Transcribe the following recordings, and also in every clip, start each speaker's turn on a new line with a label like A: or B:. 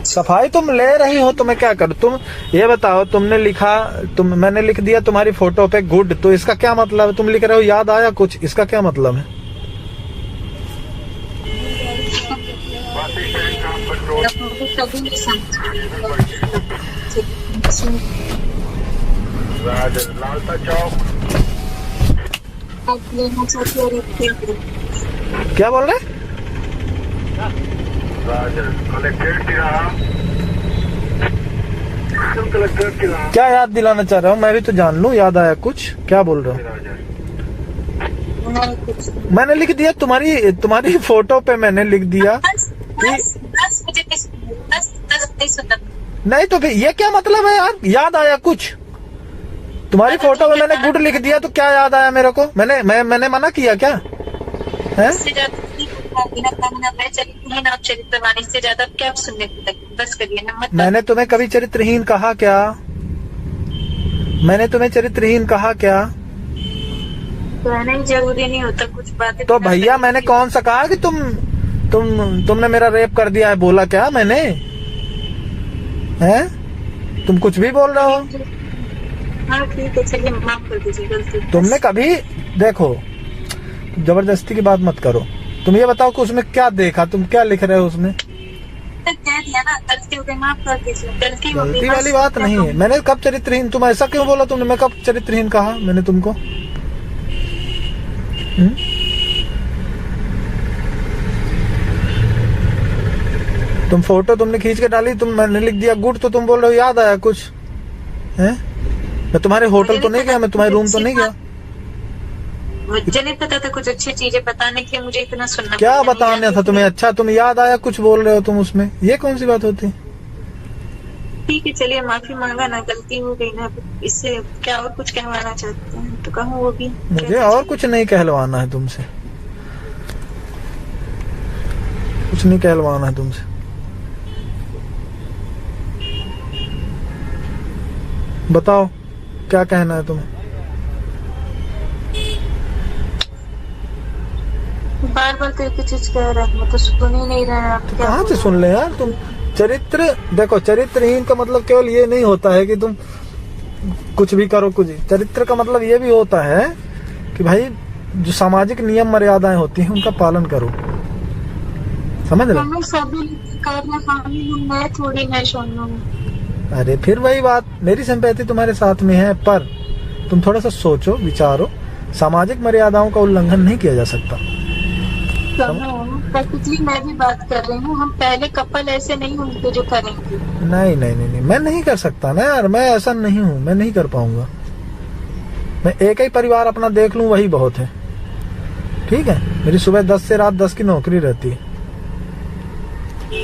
A: सफाई तुम ले रही हो तो मैं क्या करूं? तुम ये बताओ, तुमने लिखा, मैंने लिख दिया तुम्हारी फोटो पे गुड, तो इसका क्या मतलब है? तुम लिख रहे हो याद आया कुछ, इसका क्या मतलब है? क्या बोल रहे? क्या याद दिलाना चाह रहा हूँ? मैं भी तो जान लूं, याद आया कुछ? क्या बोल रहे हो? मैंने लिख दिया तुम्हारी फोटो पे, मैंने लिख दिया कि नहीं, तो फिर ये क्या मतलब है यार? याद आया कुछ? तुम्हारी फोटो में मैंने गुड लिख दिया तो क्या याद आया मेरे को? मैंने मना किया क्या है?
B: चरित्रवाणी से ज्यादा क्या सुनने को लगे? बस करिए ना, मत।
A: मैंने तुम्हें कभी चरित्रहीन कहा क्या? मैंने तुम्हें चरित्रहीन कहा क्या?
B: कहना ही जरूरी नहीं होता कुछ बातें।
A: तो भैया मैंने कौन सा कहा कि तुमने मेरा रेप कर दिया है? बोला क्या मैंने? हैं? तुम कुछ भी बोल रहे हो।
B: हाँ ठीक है, चलिए माफ कर दीजिए गलती।
A: तुमने कभी, देखो, जबरदस्ती की बात मत करो। तुम ये बताओ कि उसमें क्या देखा, तुम क्या लिख रहे हो उसमें?
B: कह दिया ना, गलती हो गई, माफ कर दीजिए। गलती
A: वाली बात नहीं है। मैंने कब चरित्रहीन, तुम ऐसा क्यों बोला तुमने? मैं कब चरित्रहीन कहा मैंने तुमको? तुम फोटो तुमने खींच के डाली, मैंने लिख दिया गुड, तो तुम बोल रहे हो याद आया कुछ है? मैं तुम्हारे होटल तो नहीं गया, मैं तुम्हारे रूम तो नहीं गया।
B: मुझे नहीं पता था कुछ अच्छी चीजें बताने के लिए मुझे इतना सुनना।
A: क्या बताना था तुम्हें? अच्छा, तुम याद आया कुछ बोल रहे हो तुम उसमें, ये कौन सी बात होती?
B: ठीक है, चलिए माफी मांगा ना, गलती हो गई ना, इससे क्या और कुछ कहवाना चाहते हैं तो कहो वो भी।
A: मुझे और कुछ नहीं कहलवाना है तुमसे, कुछ नहीं कहलवाना है तुमसे। बताओ क्या कहना है तुम्हें?
B: बार बार तो एक ही चीज कह रहा है, मैं तो सुन ही नहीं रहा। आप
A: कहाँ से सुन ले यार तुम? चरित्र देखो, चरित्रहीन का मतलब केवल ये नहीं होता है कि तुम कुछ भी करो कुछ। चरित्र का मतलब ये भी होता है कि भाई जो सामाजिक नियम मर्यादाएं होती हैं उनका पालन करो, समझ रहे?
B: मैं थोड़ी मैं सुन।
A: अरे फिर वही बात, मेरी सिंपैथी तुम्हारे साथ में है, पर तुम थोड़ा सा सोचो विचारो। सामाजिक मर्यादाओं का उल्लंघन नहीं किया जा सकता।
B: प्रैक्टिकली मैं भी बात कर रही हूँ, हम पहले कपल ऐसे नहीं होंगे जो करेंगे।
A: नहीं नहीं नहीं नहीं, मैं नहीं कर सकता ना यार, मैं ऐसा नहीं हूँ, मैं नहीं कर पाऊंगा। मैं एक ही परिवार अपना देख लूं वही बहुत है, ठीक है? मेरी सुबह 10 से रात 10 की नौकरी रहती है।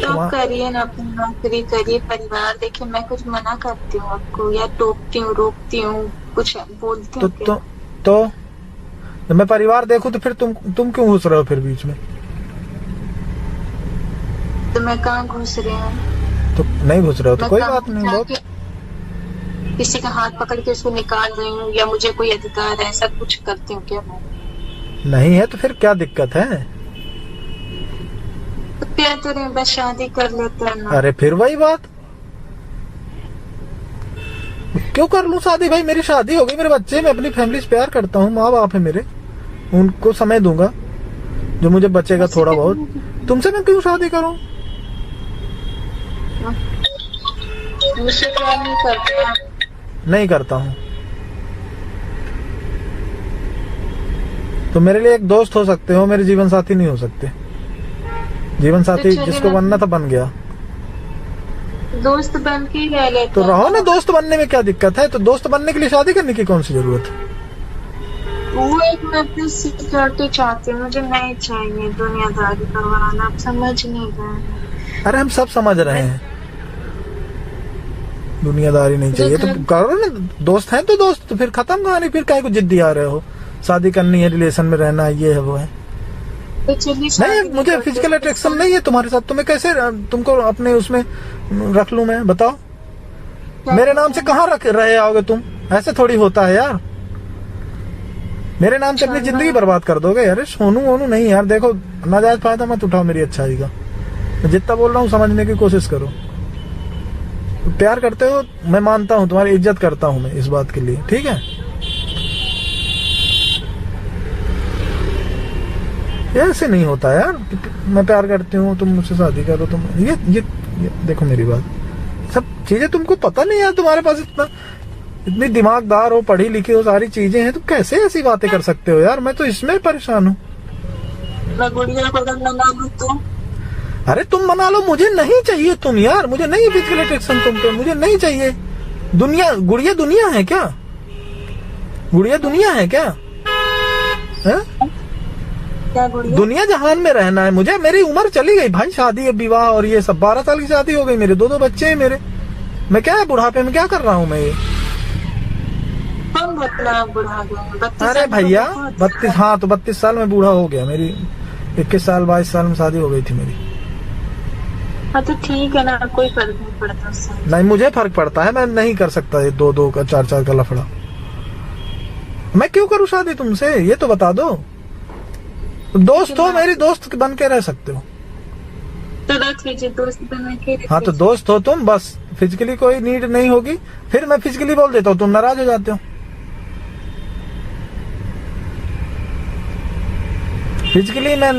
B: तो करिए ना, अपनी नौकरी करिए, परिवार देखिए। मैं कुछ मना करती हूँ आपको या टोकती हूँ, रोकती हूँ, कुछ बोलती हूँ?
A: तो जब मैं परिवार देखूं तो फिर तुम क्यों घुस रहे हो फिर बीच में?
B: तो मैं कहाँ घुस रही हूँ?
A: तो नहीं घुस रहे हो तो कोई बात नहीं। बहुत
B: किसी का हाथ पकड़ के उसको निकाल रही हूँ या मुझे कोई अधिकार है, सब कुछ करती हूँ क्या मैं?
A: नहीं है तो फिर क्या दिक्कत है?
B: तो क्या करें, बस शादी कर लेते हैं ना।
A: अरे फिर वही बात, क्यों कर लूं शादी? भाई मेरी शादी हो गई, मेरे बच्चे, मैं अपनी फैमिली से प्यार करता हूँ, माँ बाप है मेरे, उनको समय दूंगा जो मुझे बचेगा थोड़ा बहुत। तुमसे मैं क्यों शादी करूं?
B: मुझसे प्यार नहीं करते आप?
A: नहीं करता हूँ। तो मेरे लिए एक दोस्त हो सकते हो, मेरे जीवन साथी नहीं हो सकते। जीवन साथी जिसको बनना था बन गया।
B: दोस्त बन के रह लेते
A: तो रहो ना, दोस्त बनने में क्या दिक्कत है? तो दोस्त बनने के लिए शादी करने की कौन सी जरूरत है?
B: वो एक मैं अपनी सिक्योरिटी चाहती हूँ, मुझे नहीं चाहिए दुनियादारी करवाना। आप समझ नहीं रहे?
A: अरे हम सब समझ रहे हैं, दुनियादारी नहीं चाहिए तो करो ना। दोस्त हैं तो दोस्त, तो फिर खत्म कहानी। फिर काहे को जिद्दी आ रहे हो? शादी करनी है, रिलेशन में रहना है, ये है वो है।
B: तो
A: नहीं, मुझे फिजिकल अट्रैक्शन नहीं है तुम्हारे साथ, तो मैं कैसे तुमको अपने उसमें रख लूं? मैं बताओ, मेरे नाम से कहाँ रह आओगे तुम? ऐसे थोड़ी होता है यार। मेरे नाम से अपनी जिंदगी बर्बाद कर दोगे। अरे सोनू वोनू नहीं यार, देखो नाजायज फायदा मत उठाओ मेरी अच्छाई का। मैं जितना बोल रहा हूँ समझने की कोशिश करो। प्यार करते हो, मैं मानता हूँ, तुम्हारी इज्जत करता हूँ मैं इस बात के लिए, ठीक है। ये ऐसे नहीं होता यार, मैं प्यार करती हूँ तुम मुझसे शादी करो, तुम ये देखो मेरी बात, सब चीजें तुमको पता नहीं यार, तुम्हारे पास इतनी दिमागदार हो, पढ़ी लिखी हो, सारी चीजें हैं, तुम कैसे ऐसी बातें कर सकते हो यार। मैं तो इसमें परेशान हूँ। अरे तुम मना लो, मुझे नहीं चाहिए तुम यार, मुझे नहीं फिजिकल अट्रैक्शन तुम पे, मुझे नहीं चाहिए। गुड़िया दुनिया है क्या? गुड़िया दुनिया है क्या? है? दुनिया जहान में रहना है मुझे। मेरी उम्र चली गई भाई, शादी विवाह और ये सब। 12 साल की शादी हो गई मेरे, 2 बच्चे हैं मेरे। मैं क्या है बुढ़ापे में क्या कर रहा हूँ मैं ये? अरे भैया 32, हाँ तो 32 साल में बूढ़ा हो गया। मेरी 21 साल 22 साल में शादी हो गई थी मेरी।
B: हाँ तो ठीक है ना, कोई फर्क नहीं पड़ता उससे।
A: नहीं मुझे फर्क पड़ता है, मैं नहीं कर सकता ये 2 का 4 का लफड़ा। मैं क्यों करूँ शादी तुमसे, ये तो बता दो। दोस्त हो, मेरी दोस्त बन के रह सकते हो
B: तो रख लीजिए, दोस्त बन के।
A: हाँ तो दोस्त हो तुम, बस फिजिकली कोई नीड नहीं होगी। फिर मैं फिजिकली बोल देता हूँ, तुम नाराज हो जाते हो। फिजिकली मैं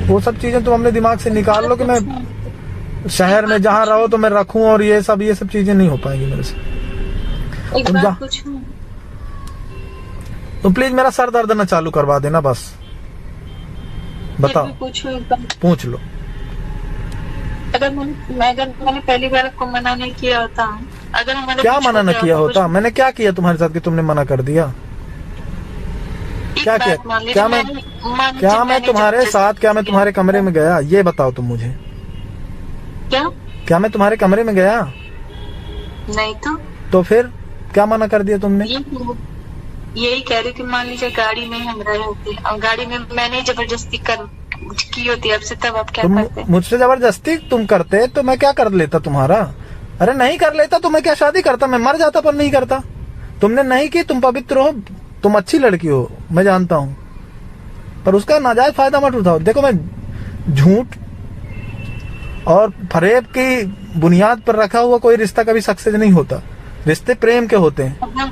A: वो सब चीजें तुम अपने दिमाग से निकाल लो कि मैं शहर में जहाँ रहो तो मैं रखूं, और ये सब चीजें नहीं हो पाएंगी मेरे से।
B: एक बात पूछूं?
A: तो प्लीज मेरा सर दर्द न चालू करवा देना बस। बताओ, पूछ लो।
B: अगर मैंने पहली बार आपको मना नहीं किया होता, अगर मैंने
A: क्या मना न किया होता? मैंने क्या किया तुम्हारे साथ कि तुमने मना कर दिया? क्या किया? क्या मैं तुम्हारे साथ, क्या मैं तुम्हारे कमरे में गया? ये बताओ तुम मुझे। क्या मैं तुम्हारे कमरे में गया?
B: नहीं
A: तो फिर क्या मना कर दिया तुमने?
B: यही कह रही कि मान लीजिए गाड़ी में हम रहे होते और गाड़ी में मैंने जबरदस्ती की होती आपसे, तब आप क्या करते?
A: मुझसे जबरदस्ती तुम करते तो मैं क्या कर लेता तुम्हारा? अरे नहीं कर लेता तो मैं क्या शादी करता? मैं मर जाता पर नहीं करता। तुमने नहीं की, तुम पवित्र हो, तुम अच्छी लड़की हो, मैं जानता हूँ, पर उसका नाजायज फायदा मत उठाओ। देखो मैं झूठ और फरेब की बुनियाद पर रखा हुआ कोई रिश्ता कभी सक्सेस नहीं होता। रिश्ते प्रेम के होते हैं।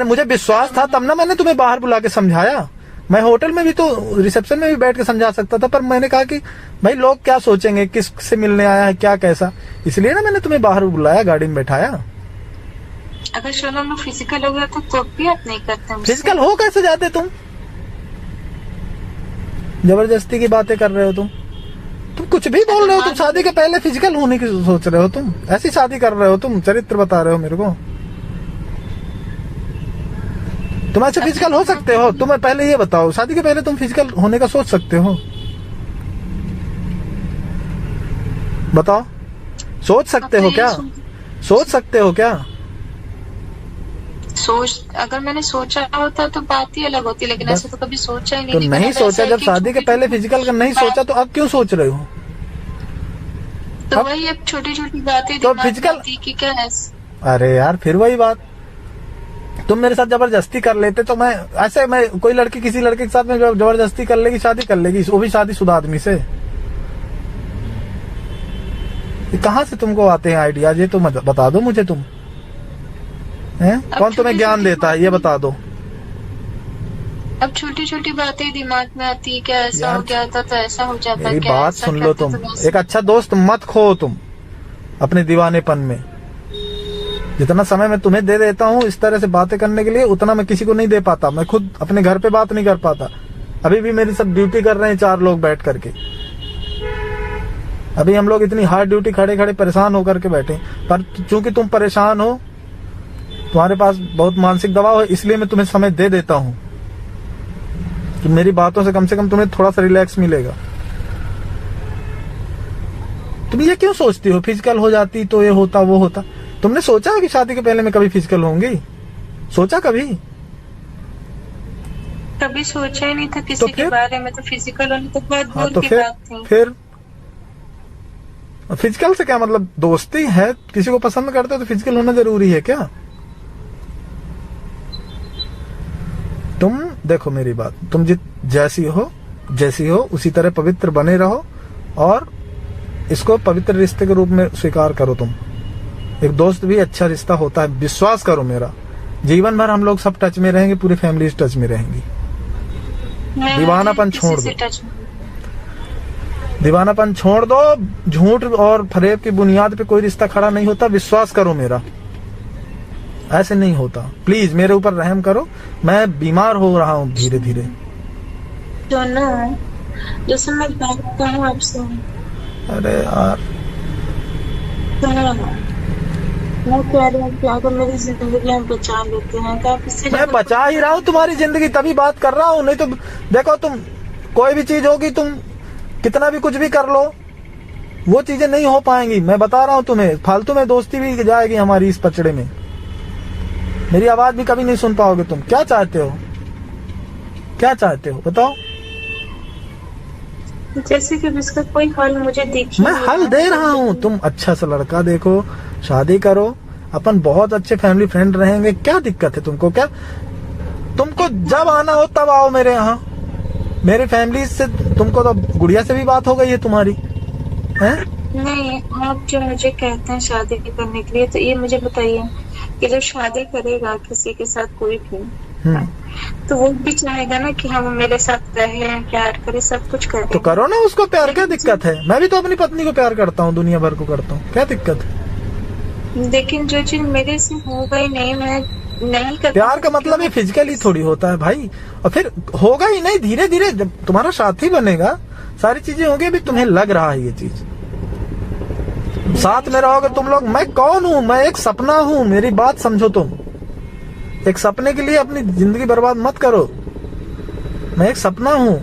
A: मुझे विश्वास था तब ना मैंने तुम्हें बाहर बुला के समझाया। मैं होटल में भी तो, रिसेप्शन में भी बैठ के समझा सकता था, पर मैंने कहा कि भाई लोग क्या सोचेंगे, किससे मिलने आया है, क्या कैसा, इसलिए ना मैंने तुम्हें बाहर बुलाया, गाड़ी में बैठाया।
B: अगर शोनू में फिजिकल हो गया तो भी आप नहीं करते?
A: फिजिकल हो कैसे जाते तुम? जबरदस्ती की बातें कर रहे हो तुम कुछ भी बोल रहे हो। तुम शादी के पहले फिजिकल होने की सोच रहे हो, तुम ऐसी शादी कर रहे हो, तुम चरित्र बता रहे हो मेरे को। तुम ऐसे फिजिकल हो सकते हो? तुम्हें पहले ये बताओ, शादी के पहले तुम फिजिकल होने का सोच सकते हो? बताओ, सोच सकते हो क्या? सोच सकते हो क्या?
B: अगर मैंने सोचा होता तो बात ही अलग होती, लेकिन ऐसे तो कभी सोचा ही नहीं।
A: तो नहीं सोचा, जब शादी के पहले फिजिकल का नहीं सोचा तो अब क्यों सोच रहे हो?
B: तो वही अब छोटी छोटी बातें
A: तो फिजिकल
B: की क्या है?
A: अरे यार फिर वही बात, तुम मेरे साथ जबरदस्ती कर लेते तो मैं कोई लड़की किसी लड़के के साथ में जबरदस्ती कर लेगी, शादी कर लेगी, वो भी शादीशुदा आदमी से। कहाँ से तुमको आते हैं आइडियाज? ये तो बता दो मुझे तुम हैं? कौन तुम्हें ज्ञान देता है ये बता दो।
B: अब छोटी छोटी बातें दिमाग में आती है, क्या ऐसा हो गया था तो ऐसा हो जाता है।
A: मेरी बात सुन लो, तुम एक अच्छा दोस्त मत खो तुम अपने दीवानेपन में। जितना समय मैं तुम्हें दे देता हूँ इस तरह से बातें करने के लिए, उतना मैं किसी को नहीं दे पाता। मैं खुद अपने घर पे बात नहीं कर पाता। अभी भी मेरी सब ड्यूटी कर रहे हैं 4 लोग बैठ करके। अभी हम लोग इतनी हार्ड ड्यूटी खड़े खड़े परेशान होकर के बैठे, पर चूंकि तुम परेशान हो, तुम्हारे पास बहुत मानसिक दबाव है, इसलिए मैं तुम्हें समय दे देता हूँ कि मेरी बातों से कम तुम्हें थोड़ा सा रिलैक्स मिलेगा। तुम ये क्यों सोचती हो फिजिकल हो जाती तो ये होता वो होता? तुमने सोचा है कि शादी के पहले मैं कभी फिजिकल होंगी? सोचा कभी?
B: कभी सोचा ही नहीं था किसी के बारे में। तो फिजिकल होने तो बहुत दूर की बात थी।
A: फिर फिजिकल से क्या मतलब? दोस्ती है, किसी को पसंद करते हो तो फिजिकल होना जरूरी है क्या? तुम देखो मेरी बात, तुम जैसी हो उसी तरह पवित्र बने रहो और इसको पवित्र रिश्ते के रूप में स्वीकार करो। तुम एक दोस्त भी अच्छा रिश्ता होता है, विश्वास करो मेरा। जीवन भर हम लोग सब टच में रहेंगे, पूरी फैमिली टच में रहेंगी। दीवानापन छोड़ दो, दीवानापन छोड़ दो। झूठ और फरेब की बुनियाद पे कोई रिश्ता खड़ा नहीं होता, विश्वास करो मेरा, ऐसे नहीं होता। प्लीज मेरे ऊपर रहम करो, मैं बीमार हो रहा हूँ धीरे धीरे।
B: जैसे मैं बात करूँ आपसे,
A: अरे यार
B: मैं कह रही हूँ कि अगर मेरी जिंदगी हम बचा लेते हैं तो आप इससे
A: मैं बचा ही रहा हूँ तुम्हारी जिंदगी, तभी बात कर रहा हूँ। नहीं तो देखो, तुम कोई भी चीज होगी, तुम कितना भी कुछ भी कर लो, वो चीजें नहीं हो पाएंगी। मैं बता रहा हूँ तुम्हें, फालतू में दोस्ती भी जाएगी हमारी इस पचड़े में। मेरी आवाज भी कभी नहीं सुन पाओगे तुम। क्या चाहते हो, क्या चाहते हो बताओ?
B: जैसे कि इसका कोई हल मुझे दिख,
A: मैं हल दे रहा हूँ। तुम अच्छा सा लड़का देखो, शादी करो, अपन बहुत अच्छे फैमिली फ्रेंड रहेंगे। क्या दिक्कत है तुमको? क्या तुमको जब आना हो तब आओ मेरे यहाँ। मेरी फैमिली से तुमको तो गुड़िया से भी बात हो गई है तुम्हारी, हैं?
B: नहीं, आप जो मुझे कहते हैं शादी करने के लिए, तो ये मुझे बताइए कि जब शादी करेगा किसी के साथ कोई भी, तो वो भी चाहेगा ना कि हम मेरे साथ रहे, प्यार करे, सब कुछ करें।
A: तो करो ना उसको प्यार, क्या दिक्कत है? मैं भी तो अपनी पत्नी को प्यार करता हूँ, दुनिया भर को करता हूँ, क्या दिक्कत है?
B: लेकिन जो चीज मेरे से होगा ही नहीं, मैं नहीं कर।
A: प्यार का मतलब ये फिजिकली थोड़ी होता है भाई, और फिर होगा ही नहीं। धीरे धीरे जब तुम्हारा साथी बनेगा, सारी चीजें होंगी। भी तुम्हें लग रहा है ये चीज, साथ में रहोगे तुम लोग। मैं कौन हूँ? मैं एक सपना हूँ, मेरी बात समझो तुम। एक सपने के लिए अपनी जिंदगी बर्बाद मत करो। मैं एक सपना हूँ,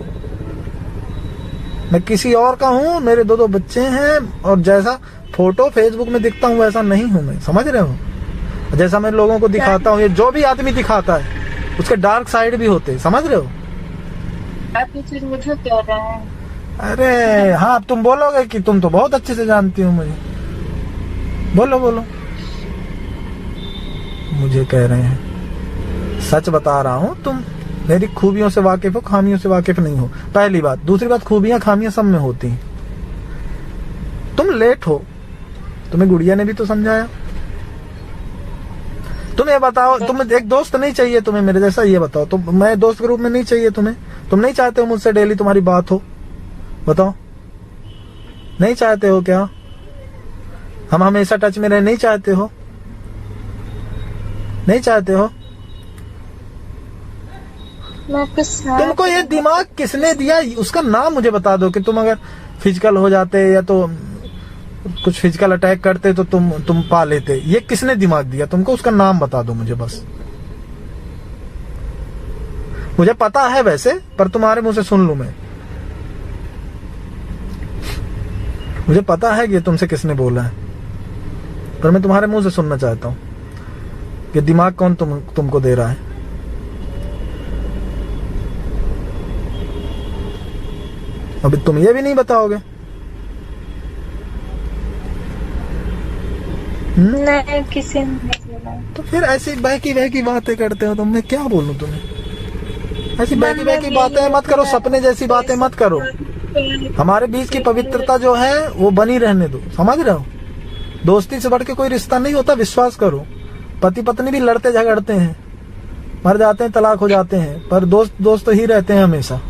A: मैं किसी और का हूँ। मेरे दो बच्चे हैं, और जैसा फोटो फेसबुक में दिखता हूँ वैसा नहीं हूँ मैं, समझ रहे हो? जैसा मैं लोगों को दिखाता हूँ, ये जो भी आदमी दिखाता है उसके डार्क साइड भी होते हैं, समझ रहे हो?
B: आप ये चीज मुझे कह रहे हैं?
A: अरे हाँ, तुम बोलोगे कि तुम तो बहुत अच्छे से जानती हो मुझे। बोलो बोलो। मुझे कह रहे हैं, सच बता रहा हूँ। तुम मेरी खूबियों से वाकिफ हो, खामियों से वाकिफ नहीं हो, पहली बात। दूसरी बात, खूबियां खामियां सब में होती हैं। तुम लेट हो, तुम्हें गुड़िया ने भी तो समझाया। तुम ये बताओ, तुम एक दोस्त नहीं चाहिए तुम्हें मेरे जैसा? ये बताओ, तुम मैं दोस्त के रूप में नहीं चाहिए तुम्हें? तुम नहीं चाहते हो मुझसे डेली तुम्हारी बात हो? बताओ, नहीं चाहते हो क्या? हम हमेशा टच में रहे, नहीं चाहते हो? नहीं चाहते हो? तुमको ये दिमाग किसने दिया? उसका नाम मुझे बता दो। कि तुम अगर फिजिकल हो जाते या तो कुछ फिजिकल अटैक करते तो तुम पा लेते। ये किसने दिमाग दिया तुमको? उसका नाम बता दो मुझे बस। मुझे पता है वैसे, पर तुम्हारे मुंह से सुन लूं मैं। मुझे पता है कि तुमसे किसने बोला है, पर मैं तुम्हारे मुंह से सुनना चाहता हूं कि दिमाग कौन तुमको दे रहा है। अभी तुम ये भी नहीं बताओगे?
B: नहीं, किसी ने नहीं बोला।
A: तो फिर ऐसी बहकी बातें करते हो तुम। मैं क्या बोलूं तुम्हें? ऐसी बहकी बातें मत करो, सपने जैसी बातें मत करो। हमारे बीच की पवित्रता जो है वो बनी रहने दो, समझ रहे हो? दोस्ती से बढ़ के कोई रिश्ता नहीं होता, विश्वास करो। पति पत्नी भी लड़ते झगड़ते हैं, मर जाते हैं, तलाक हो जाते हैं, पर दोस्त ही रहते हैं हमेशा।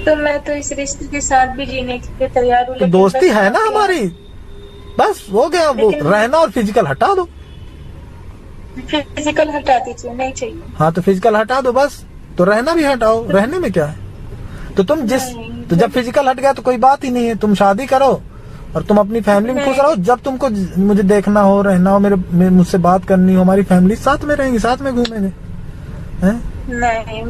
B: तो मैं तो इस रिश्ते के साथ भी जीने के लिए तैयार हूँ।
A: तो दोस्ती है ना हमारी, बस हो गया। वो रहना और फिजिकल हटा दो।
B: फिजिकल हटा दीजिए, नहीं चाहिए।
A: हाँ, तो फिजिकल हटा दो बस। तो रहना भी हटाओ, रहने में क्या है? तो तुम तो जब फिजिकल हट गया तो कोई बात ही नहीं है। तुम शादी करो और तुम अपनी फैमिली में खुश रहो। जब तुमको मुझे देखना हो, रहना हो, मुझसे बात करनी हो, हमारी फैमिली साथ में रहेंगी, साथ में घूमेंगे।
B: नहीं,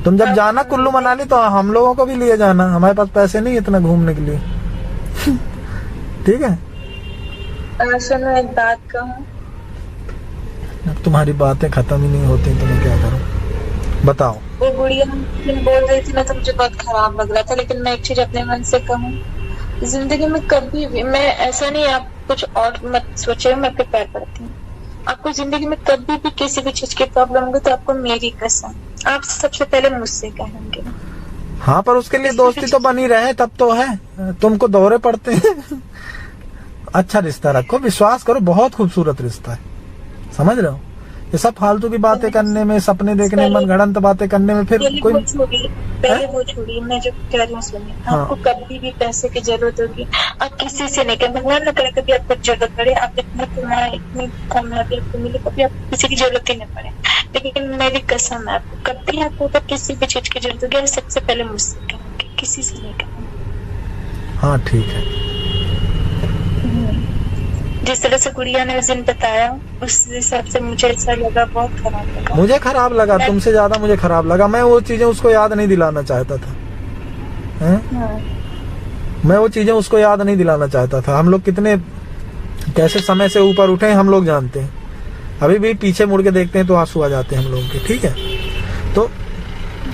A: तुम जब जाना कुल्लू मनाली तो हम लोगों को भी लिए जाना। हमारे पास पैसे नहीं इतना घूमने के लिए। ठीक है?
B: सुनो, एक बात कहूँ।
A: तुम्हारी बातें खत्म ही नहीं होती, तो मैं क्या करूँ बताओ?
B: वो गुड़िया बोल रही थी ना, तो मुझे बहुत खराब लग रहा था। लेकिन मैं एक चीज अपने मन से कहूँ, जिंदगी में कभी भी मैं ऐसा नहीं, आप कुछ और मत सोचे, मैं प्रिपेयर करती हूँ आपको जिंदगी में कभी भी किसी भी चीज की प्रॉब्लम होगी तो आपको मेरी कसम, आप सबसे पहले मुझसे कहेंगे।
A: हाँ, पर उसके लिए दोस्ती तो बनी रहे तब तो है। तुमको दौरे पड़ते हैं। अच्छा रिश्ता रखो, विश्वास करो, बहुत खूबसूरत रिश्ता है, समझ रहे हो। ये सब फालतू की बातें करने में, सपने देखने में, मनगढ़ंत बातें करने में फिर कोई
B: पहले वो छोड़िए, मैं जो कह रही हूँ सुनिए।
A: हाँ।
B: आपको कभी भी पैसे की जरूरत होगी, आप किसी से नहीं, भगवान न करे कभी आपको जरूरत पड़े, आप इतना कमाए, इतनी कामयाबी आपको मिले, कभी आपको किसी की जरूरत ही नहीं पड़े, लेकिन मेरी कसम है आपको, कभी आपको तो किसी भी चीज की जरूरत होगी, सबसे पहले मुझसे कहेंगे, किसी से नहीं कहेंगे।
A: हाँ ठीक है।
B: जिस तरह से गुड़िया ने उस दिन बताया, उस हिसाब से मुझे ऐसा लगा, बहुत खराब लगा।
A: मुझे खराब लगा, तुमसे ज्यादा मुझे खराब लगा। मैं वो चीजें उसको याद नहीं दिलाना चाहता था, हैं? मैं वो चीजें उसको याद नहीं दिलाना चाहता था। हम लोग कितने कैसे समय से ऊपर उठे हम लोग जानते हैं। अभी भी पीछे मुड़ के देखते हैं तो आंसू आ जाते हैं हम लोगों के, ठीक है। तो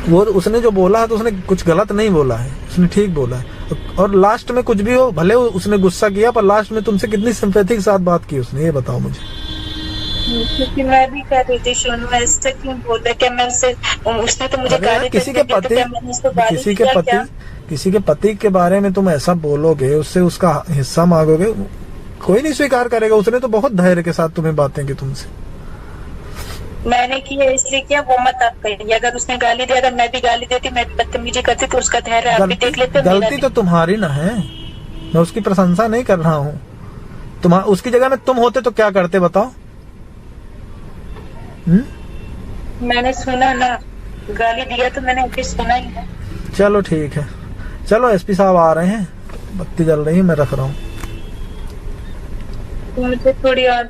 A: वो उसने जो बोला है तो उसने कुछ गलत नहीं बोला है, उसने ठीक बोला है। और लास्ट में कुछ भी हो, भले उसने गुस्सा किया, पर लास्ट में तुमसे कितनी सिंपैथी के साथ बात की उसने, ये बताओ मुझे।
B: क्योंकि मैं भी कर रही थी सोनू, ऐसा क्यों बोलता है? क्या मैं उसने तो मुझे गाली
A: किसी के पति के बारे में तुम ऐसा बोलोगे, उससे उसका हिस्सा मांगोगे, कोई नहीं स्वीकार करेगा। उसने तो बहुत धैर्य के साथ तुम्हें बातें की तुमसे।
B: मैंने किया इसलिए किया, वो मत आप कहिए। अगर उसने गाली दिया, अगर मैं भी गाली देती, मैं भी बदतमीजी करती, तो उसका धैर्य आप भी देख लेते।
A: गलती तो तुम्हारी ना है, मैं उसकी प्रशंसा नहीं कर रहा हूँ। उसकी जगह में तुम होते तो क्या करते बताओ?
B: मैंने सुना ना, गाली दिया तो मैंने अभी सुना ही ना।
A: चलो ठीक है, चलो एसपी साहब आ रहे हैं, बत्ती जल रही है, मैं रख रहा हूँ।
B: मुझे थोड़ी और